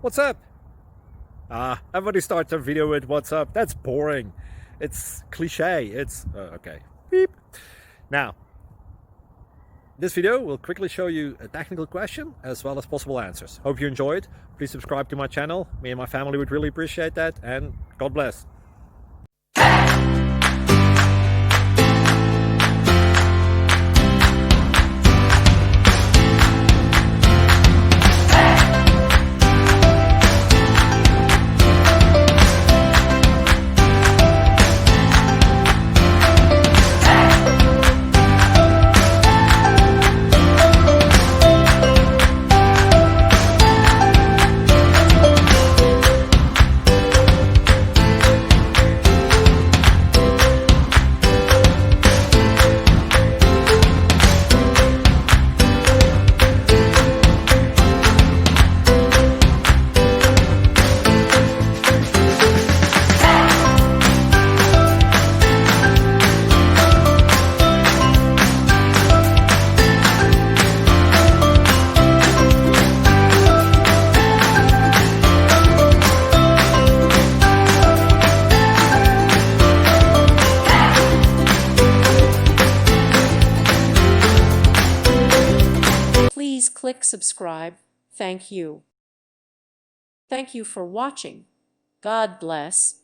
What's up? Everybody starts their video with what's up. That's boring. It's cliche. It's okay. Beep. Now, this video will quickly show you a technical question as well as possible answers. Hope you enjoyed. Please subscribe to my channel. Me and my family would really appreciate that, and God bless. Please click subscribe. Thank you. Thank you for watching. God bless.